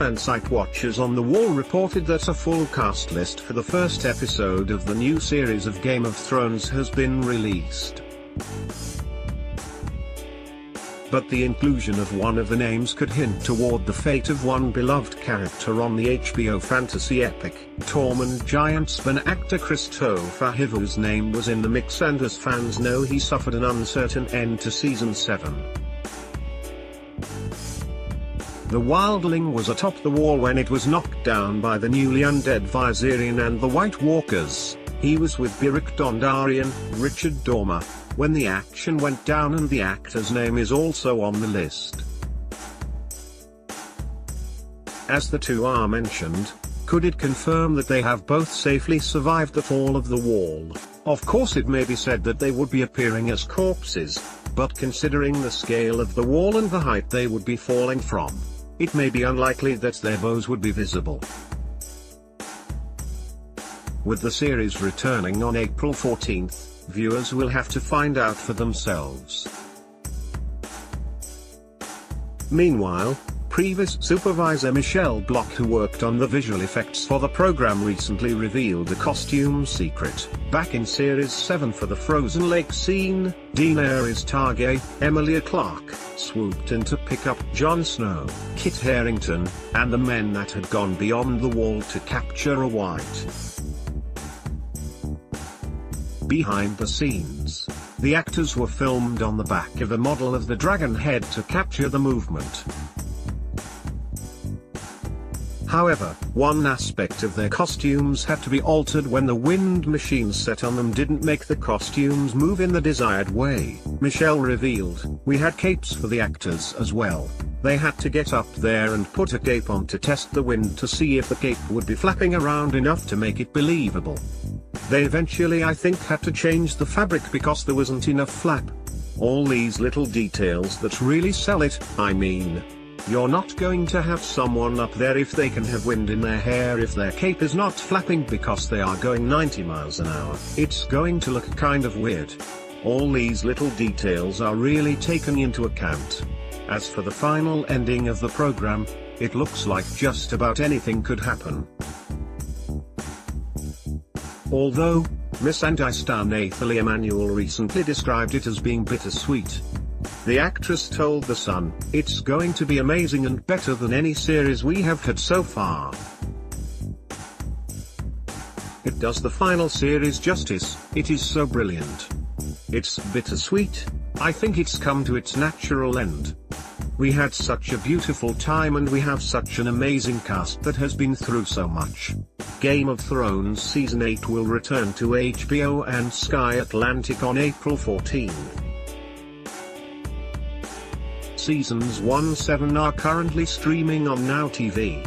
fan site Watchers on the Wall reported that a full cast list for the first episode of the new series of Game of Thrones has been released. But the inclusion of one of the names could hint toward the fate of one beloved character on the HBO fantasy epic. Tormund Giantsbane actor Christopher Hivo's name was in the mix, and as fans know, he suffered an uncertain end to Season 7. The wildling was atop the wall when it was knocked down by the newly undead Viserion and the White Walkers. He was with Beric Dondarrion, Richard Dormer, when the action went down, and the actor's name is also on the list. As the two are mentioned, could it confirm that they have both safely survived the fall of the wall? Of course, it may be said that they would be appearing as corpses, but considering the scale of the wall and the height they would be falling from, it may be unlikely that their bows would be visible. With the series returning on April 14th, viewers will have to find out for themselves. Meanwhile, previous supervisor Michelle Block, who worked on the visual effects for the program, recently revealed a costume secret. Back in Series 7 for the Frozen Lake scene, Daenerys Targaryen, Emilia Clarke, swooped in to pick up Jon Snow, Kit Harington, and the men that had gone beyond the wall to capture a White. Behind the scenes, the actors were filmed on the back of a model of the dragon head to capture the movement. However, one aspect of their costumes had to be altered when the wind machines set on them didn't make the costumes move in the desired way. Michelle revealed, "We had capes for the actors as well. They had to get up there and put a cape on to test the wind to see if the cape would be flapping around enough to make it believable. They eventually, I think, had to change the fabric because there wasn't enough flap." All these little details that really sell it. I mean, you're not going to have someone up there if they can have wind in their hair if their cape is not flapping because they are going 90 miles an hour. It's going to look kind of weird. All these little details are really taken into account. As for the final ending of the program, it looks like just about anything could happen. Although, Miss Anti-Star Nathalie Emanuel recently described it as being bittersweet. The actress told The Sun, "It's going to be amazing and better than any series we have had so far. It does the final series justice, it is so brilliant. It's bittersweet. I think it's come to its natural end. We had such a beautiful time and we have such an amazing cast that has been through so much." Game of Thrones Season 8 will return to HBO and Sky Atlantic on April 14. Seasons 1-7 are currently streaming on Now TV.